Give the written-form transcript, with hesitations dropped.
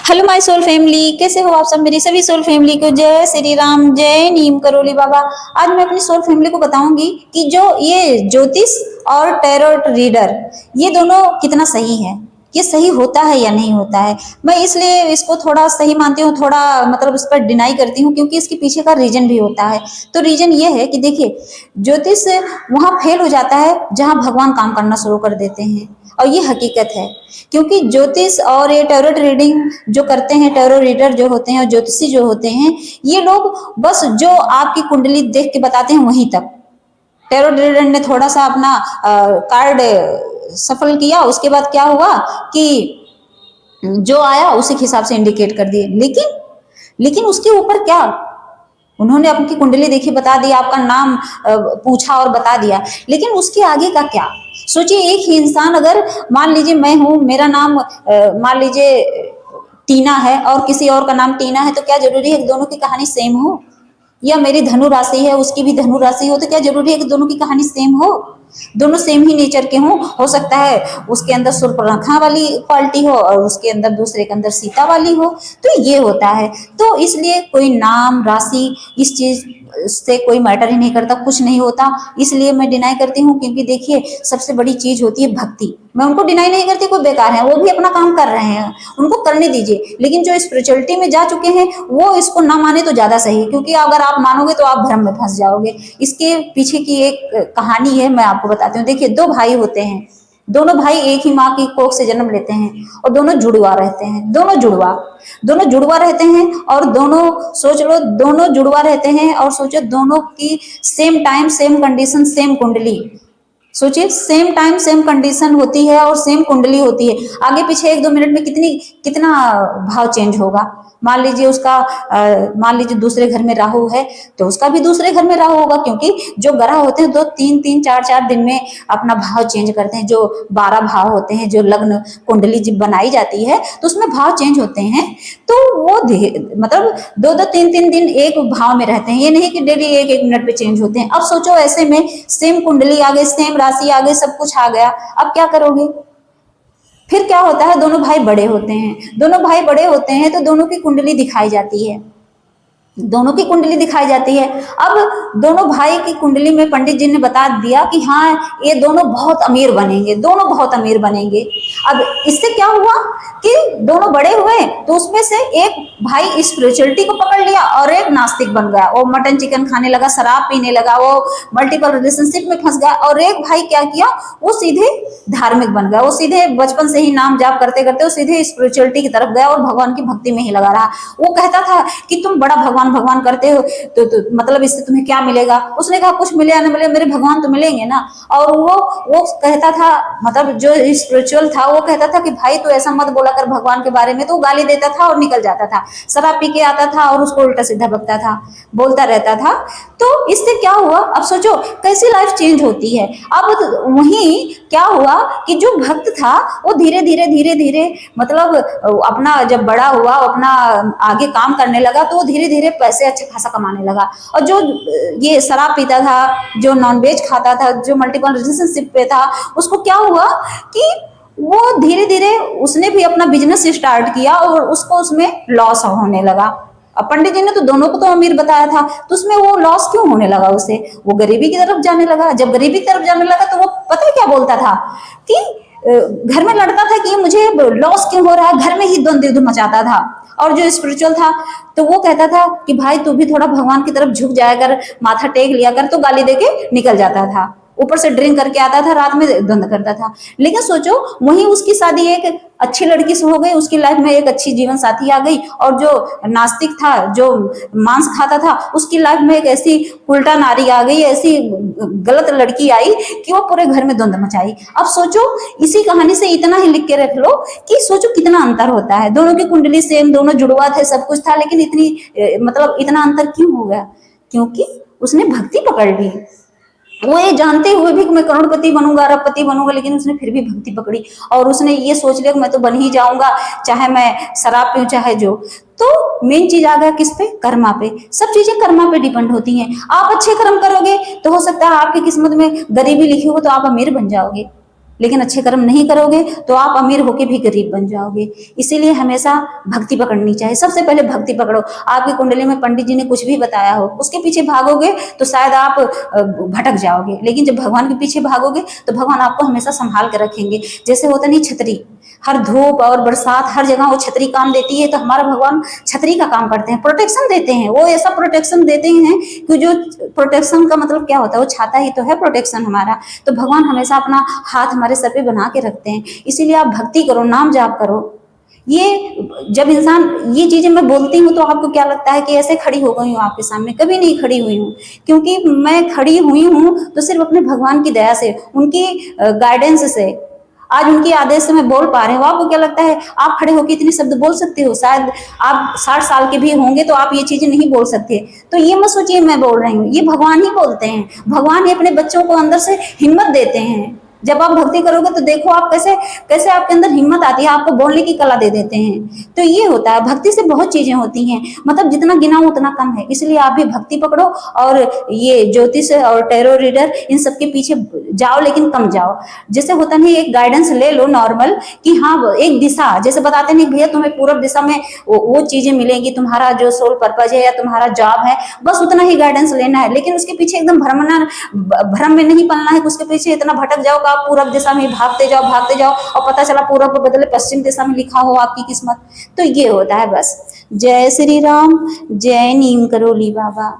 Hello my soul family, कैसे हो आप सब। मेरी सभी सोल फैमिली को जय श्री राम, जय नीम करोली बाबा। आज मैं अपनी सोल फैमिली को बताऊंगी कि जो ये ज्योतिष और टैरोट रीडर, ये दोनों कितना सही है, ये सही होता है या नहीं होता है। मैं इसलिए इसको थोड़ा सही मानती हूँ, थोड़ा मतलब इस पर डिनाई करती हूँ, क्योंकि इसके पीछे का रीजन भी होता है। तो रीजन ये है कि देखिए, ज्योतिष वहां फेल हो जाता है जहां भगवान काम करना शुरू कर देते हैं, और ये हकीकत है। क्योंकि ज्योतिष और ये टैरोट रीडिंग जो करते हैं, टैरो रीडर जो होते हैं और ज्योतिषी जो होते हैं, ये लोग बस जो आपकी कुंडली देख के बताते हैं वहीं तक। टैरो रीडर ने थोड़ा सा अपना कार्ड सफल किया, उसके बाद क्या हुआ कि जो आया उसी के हिसाब से इंडिकेट कर दिए। लेकिन उसके ऊपर क्या, उन्होंने अपनी कुंडली देखी, बता दिया, आपका नाम पूछा और बता दिया, लेकिन उसके आगे का क्या। सोचिए, एक ही इंसान, अगर मान लीजिए मैं हूं, मेरा नाम मान लीजिए टीना है और किसी और का नाम टीना है, तो क्या जरूरी है कि दोनों की कहानी सेम हो। या मेरी धनु राशि है, उसकी भी धनु राशि हो, तो क्या जरूरी है कि दोनों की कहानी सेम हो। दोनों सेम ही नेचर के हों, हो सकता है उसके अंदर सुर्पनखा वाली क्वालिटी हो और उसके अंदर, दूसरे के अंदर सीता वाली हो। तो ये होता है। तो इसलिए कोई नाम राशि इस चीज से कोई मैटर ही नहीं करता, कुछ नहीं होता। इसलिए मैं डिनाई करती हूँ, क्योंकि देखिए, सबसे बड़ी चीज होती है भक्ति। मैं उनको डिनाई नहीं करती, कोई बेकार है, वो भी अपना काम कर रहे हैं, उनको करने दीजिए। लेकिन जो स्पिरिचुअलिटी में जा चुके हैं वो इसको ना माने तो ज्यादा सही, क्योंकि अगर आप मानोगे तो आप भ्रम में फंस जाओगे। इसके पीछे की एक कहानी है, मैं आपको बताती हूँ। देखिए, दो भाई होते हैं, दोनों भाई एक ही माँ की कोख से जन्म लेते हैं और दोनों जुड़वा रहते हैं। दोनों जुड़वा रहते हैं और दोनों, सोच लो, दोनों जुड़वा रहते हैं और सोचो दोनों की same time, same condition, same कुंडली। सोचिए, सेम टाइम सेम कंडीशन होती है और सेम कुंडली होती है। आगे पीछे 1-2 मिनट में कितना भाव चेंज होगा। मान लीजिए उसका मान लीजिए दूसरे घर में राहु है, तो उसका भी दूसरे घर में राहु होगा, क्योंकि जो ग्रह होते हैं 2-3-3 4-4 दिन में अपना भाव चेंज करते हैं। जो 12 भाव होते हैं, जो लग्न कुंडली जब बनाई जाती है तो उसमें भाव चेंज होते हैं। तो वो मतलब 2-2 3-3 दिन एक भाव में रहते हैं, ये नहीं कि डेली 1-1 मिनट पे चेंज होते हैं। अब सोचो, ऐसे में सेम कुंडली आ गई, सेम राशि आ गई, सब कुछ आ गया, अब क्या करोगे। फिर क्या होता है, दोनों भाई बड़े होते हैं। दोनों भाई बड़े होते हैं तो दोनों की कुंडली दिखाई जाती है, दोनों की कुंडली दिखाई जाती है। अब दोनों भाई की कुंडली में पंडित जी ने बता दिया कि हाँ, ये दोनों बहुत अमीर बनेंगे, दोनों बहुत अमीर बनेंगे। अब इससे क्या हुआ कि दोनों बड़े हुए तो उसमें से एक भाई स्पिरिचुअलिटी को पकड़ लिया और एक नास्तिक बन गया। वो मटन चिकन खाने लगा, शराब पीने लगा, वो मल्टीपल रिलेशनशिप में फंस गया। और एक भाई क्या किया, वो सीधे धार्मिक बन गया। वो सीधे बचपन से ही नाम जाप करते करते वो सीधे स्पिरिचुअलिटी की तरफ गया और भगवान की भक्ति में ही लगा रहा। वो कहता था कि तुम बड़ा भगवान भगवान करते हो, तो मतलब इससे तुम्हें क्या मिलेगा। उसने कहा, कुछ मिले या ना मिले, मेरे भगवान तो मिलेंगे ना। और वो कहता था, मतलब जो स्पिरिचुअल था, वो कहता था कि भाई तू ऐसा मत बोला कर भगवान के बारे में। तो गाली देता था और निकल जाता था, शराब पी के आता था और उसको उल्टा सीधा बकता था, बोलता रहता था। तो इससे क्या हुआ, अब सोचो कैसी लाइफ चेंज होती है। अब वहीं क्या हुआ कि जो भक्त था वो धीरे धीरे धीरे धीरे, मतलब अपना जब बड़ा हुआ, अपना आगे काम करने लगा, तो वो धीरे धीरे पैसे अच्छा खासा कमाने लगा। और जो ये शराब पीता था, जो नॉनवेज खाता था, जो मल्टीपल रिलेशनशिप पे था, उसको क्या हुआ कि वो धीरे धीरे उसने भी अपना बिजनेस स्टार्ट किया और उसको उसमें लॉस होने लगा। अब पंडित जी ने तो दोनों को तो अमीर बताया था, तो उसमें वो लॉस क्यों होने लगा उसे, वो गरीबी की तरफ जाने लगा। जब गरीबी की तरफ जाने लगा तो वो पता है क्या बोलता था कि घर में लड़ता था कि मुझे लॉस क्यों हो रहा है, घर में ही द्वंद्व युद्ध मचाता था। और जो स्पिरिचुअल था तो वो कहता था कि भाई तू भी थोड़ा भगवान की तरफ झुक जाया कर, माथा टेक लिया कर, तो गाली देके निकल जाता था। ऊपर से ड्रिंक करके आता था, रात में द्वंद्व करता था। लेकिन सोचो, वहीं उसकी शादी एक अच्छी लड़की से हो गई, उसकी लाइफ में एक अच्छी जीवन साथी आ गई। और जो नास्तिक था, जो मांस खाता था, उसकी लाइफ में एक ऐसी उल्टा नारी आ गई, ऐसी गलत लड़की आई कि वो पूरे घर में द्वंद्व मचाई। अब सोचो, इसी कहानी से इतना ही लिख के रख लो कि सोचो कितना अंतर होता है। दोनों की कुंडली सेम, दोनों जुड़वा थे, सब कुछ था, लेकिन इतनी मतलब इतना अंतर क्यों हो गया, क्योंकि उसने भक्ति पकड़ ली। वो ये जानते हुए भी कि मैं करोड़पति बनूंगा, अरबपति बनूंगा, लेकिन उसने फिर भी भक्ति पकड़ी। और उसने ये सोच लिया कि मैं तो बन ही जाऊंगा, चाहे मैं शराब पीऊं चाहे जो। तो मेन चीज आ गया किस पे, कर्मा पे। सब चीजें कर्मा पे डिपेंड होती हैं। आप अच्छे कर्म करोगे तो हो सकता है आपकी किस्मत में गरीबी लिखी हो तो आप अमीर बन जाओगे। लेकिन अच्छे कर्म नहीं करोगे तो आप अमीर होके भी गरीब बन जाओगे। इसीलिए हमेशा भक्ति पकड़नी चाहिए। सबसे पहले भक्ति पकड़ो। आपकी कुंडली में पंडित जी ने कुछ भी बताया हो, उसके पीछे भागोगे तो शायद आप भटक जाओगे, लेकिन जब भगवान के पीछे भागोगे तो भगवान आपको हमेशा संभाल कर रखेंगे। जैसे होता नहीं छतरी, हर धूप और बरसात हर जगह वो छतरी काम देती है, तो हमारा भगवान छतरी का काम करते हैं, प्रोटेक्शन देते हैं। वो ऐसा प्रोटेक्शन देते हैं कि जो प्रोटेक्शन का मतलब क्या होता है, वो छाता ही तो है प्रोटेक्शन हमारा। तो भगवान हमेशा अपना हाथ हमारे सर पे बना के रखते हैं। इसीलिए आप भक्ति करो, नाम जाप करो। ये जब इंसान ये चीजें मैं बोलती हूँ तो आपको क्या लगता है कि ऐसे खड़ी हो गई हूँ आपके सामने? कभी नहीं खड़ी हुई हूँ, क्योंकि मैं खड़ी हुई हूँ तो सिर्फ अपने भगवान की दया से, उनकी गाइडेंस से, आज उनके आदेश से मैं बोल पा रहे हो। आपको क्या लगता है आप खड़े होकर इतने शब्द बोल सकते हो? शायद आप 60 साल के भी होंगे तो आप ये चीजें नहीं बोल सकते। तो ये मत सोचिए मैं बोल रही हूँ, ये भगवान ही बोलते हैं। भगवान ही अपने बच्चों को अंदर से हिम्मत देते हैं। जब आप भक्ति करोगे तो देखो आप कैसे कैसे आपके अंदर हिम्मत आती है, आपको बोलने की कला दे देते हैं। तो ये होता है, भक्ति से बहुत चीजें होती हैं, मतलब जितना गिनाऊं उतना कम है। इसलिए आप भी भक्ति पकड़ो और ये ज्योतिष और टैरो रीडर इन सब के पीछे जाओ, लेकिन कम जाओ। जैसे होता नहीं, एक गाइडेंस ले लो नॉर्मल कि हाँ एक दिशा, जैसे बताते नहीं भैया तुम्हें पूर्व दिशा में वो चीजें मिलेंगी, तुम्हारा जो सोल पर्पज है या तुम्हारा जॉब है, बस उतना ही गाइडेंस लेना है। लेकिन उसके पीछे एकदम भ्रम में नहीं पलना है कि उसके पीछे इतना भटक जाओ कि आप पूरब दिशा में भागते जाओ और पता चला पूरब के बदले पश्चिम दिशा में लिखा हो आपकी किस्मत। तो ये होता है बस। जय श्री राम, जय नीम करोली बाबा।